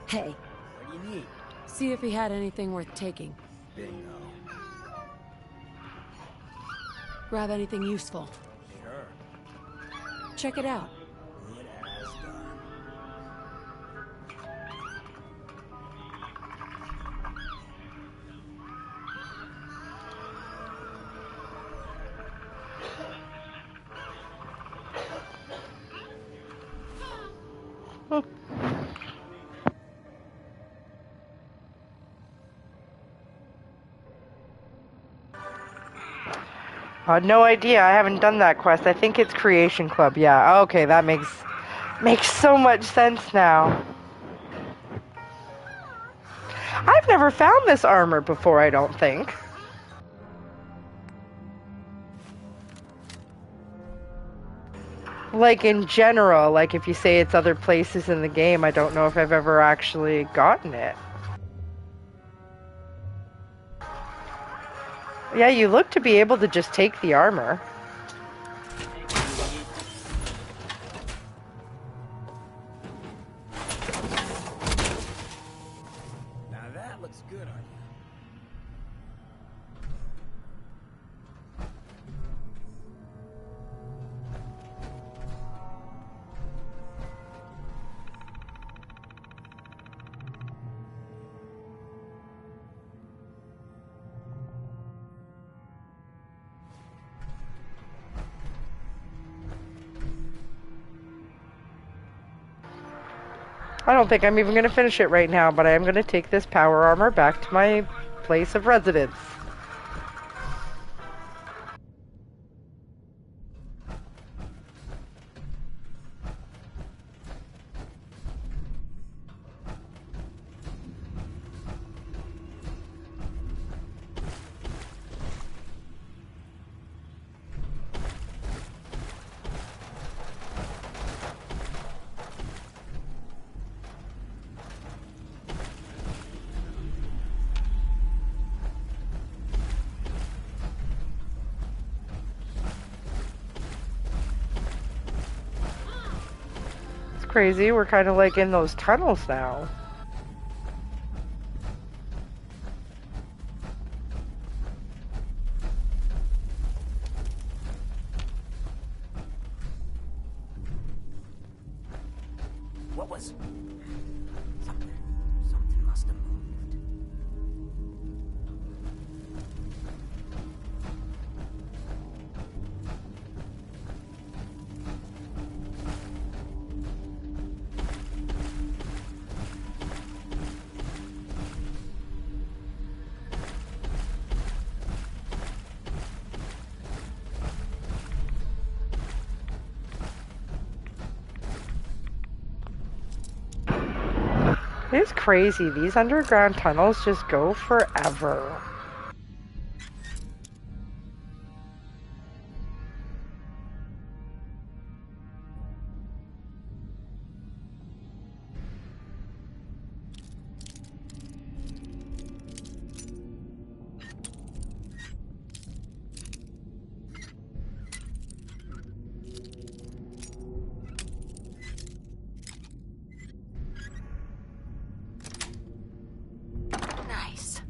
Hey. What do you need? See if he had anything worth taking. Bingo. Grab anything useful. Sure. Check it out. Good as done. No idea. I haven't done that quest. I think it's Creation Club. Yeah. Okay, that makes so much sense now. I've never found this armor before, I don't think. Like in general, like if you say it's other places in the game, I don't know if I've ever actually gotten it. Yeah, you look to be able to just take the armor. Now that looks good on you. I don't think I'm even going to finish it right now, but I am going to take this power armor back to my place of residence. crazy. We're kind of like in those tunnels now. What was... Something must have moved. It's crazy. These underground tunnels just go forever. Nice.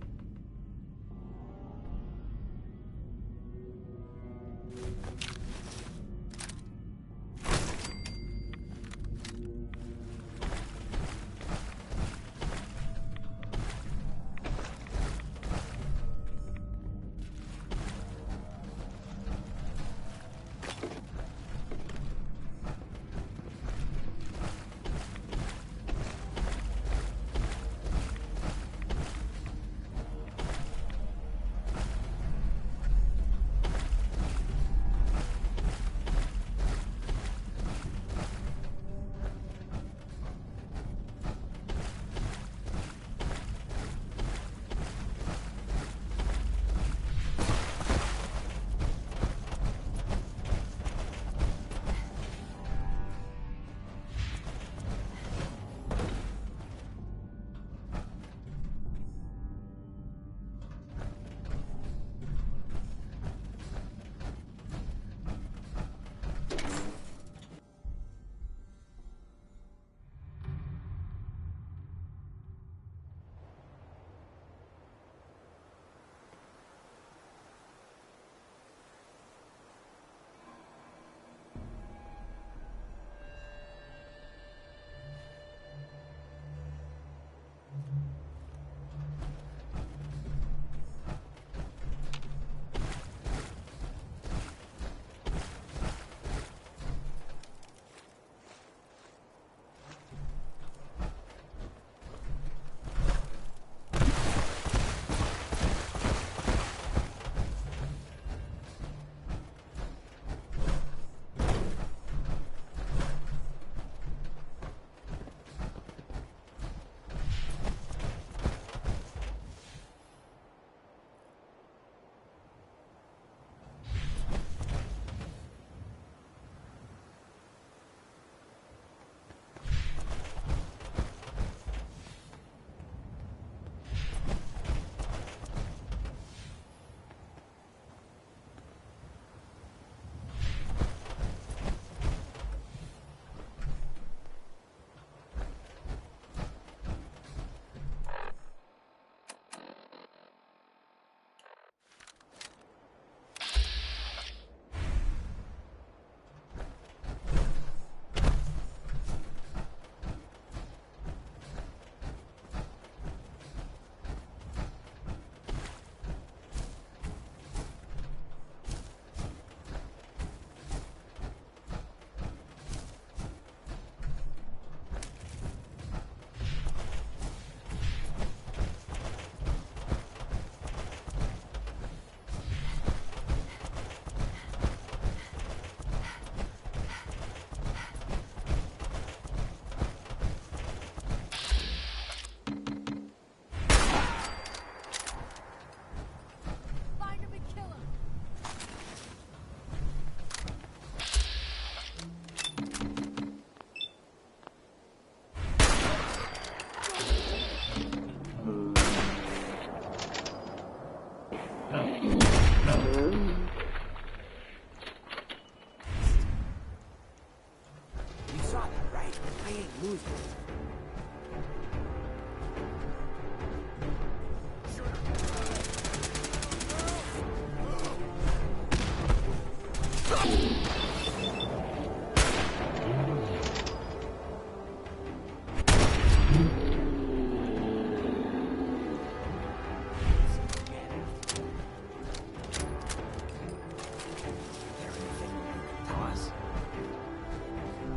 ain't losing.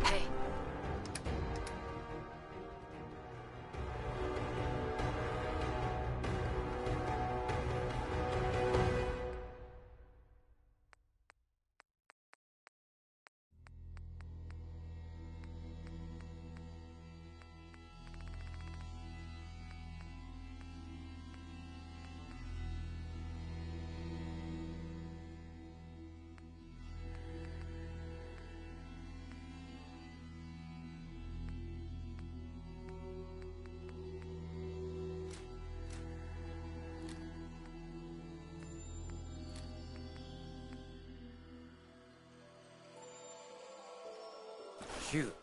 Hey. Shoot.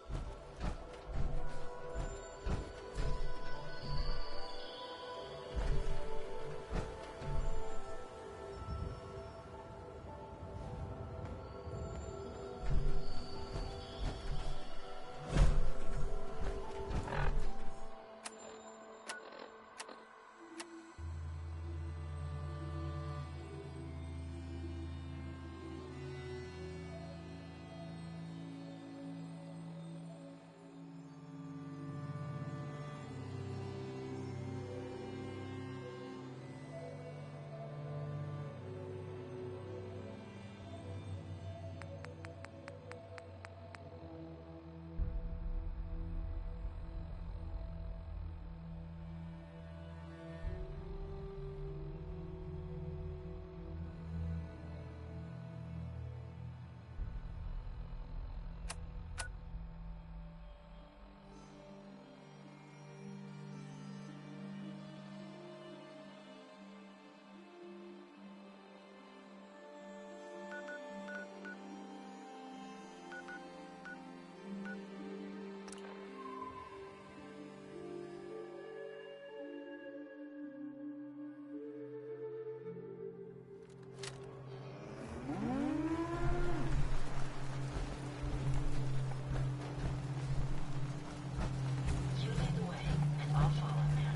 You lead the way, and I'll follow, man.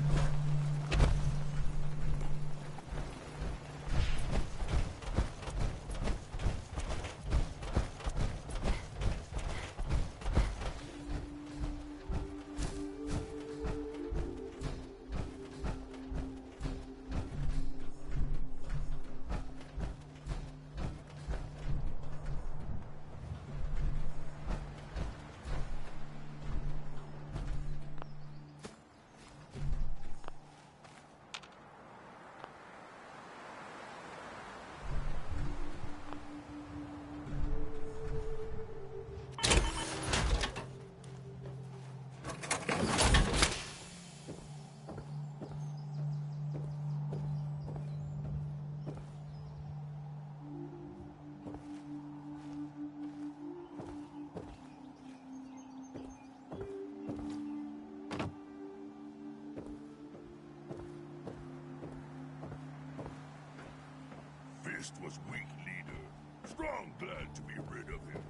Fist was weak leader. Strong glad to be rid of him.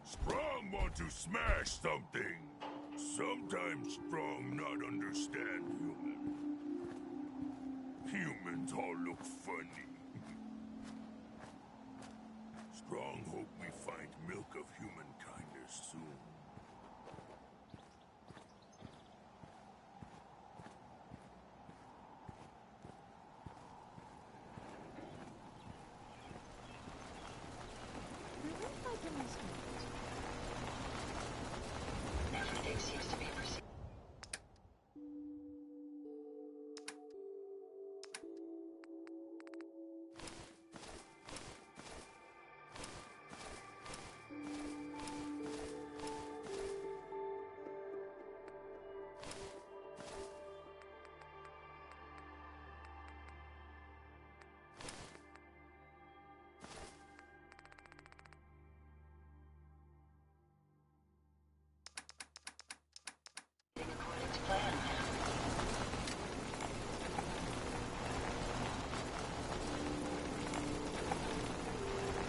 Strong want to smash something. Sometimes Strong not understand human. Humans all look funny. Strong hope we find milk of human kindness soon. Everything seems to be proceeding.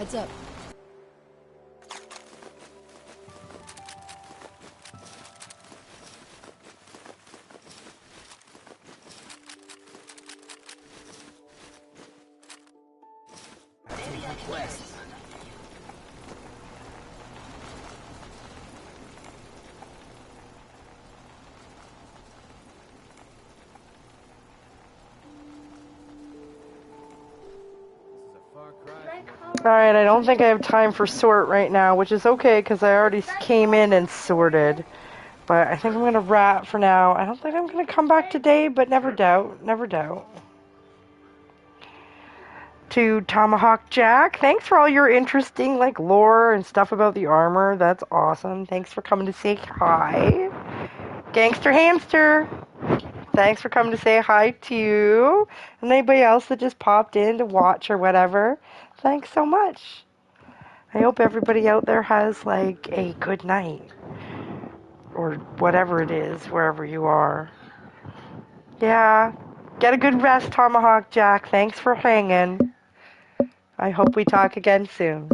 Heads up. Alright, I don't think I have time for sort right now, which is okay because I already came in and sorted. But I think I'm going to wrap for now. I don't think I'm going to come back today, but never doubt. Never doubt. To Tomahawk Jack, thanks for all your interesting lore and stuff about the armor. That's awesome. Thanks for coming to say hi. Gangster Hamster, thanks for coming to say hi to you. And anybody else that just popped in to watch or whatever, thanks so much. I hope everybody out there has a good night. Or whatever it is, wherever you are. Yeah, get a good rest, Tomahawk Jack. Thanks for hanging. I hope we talk again soon.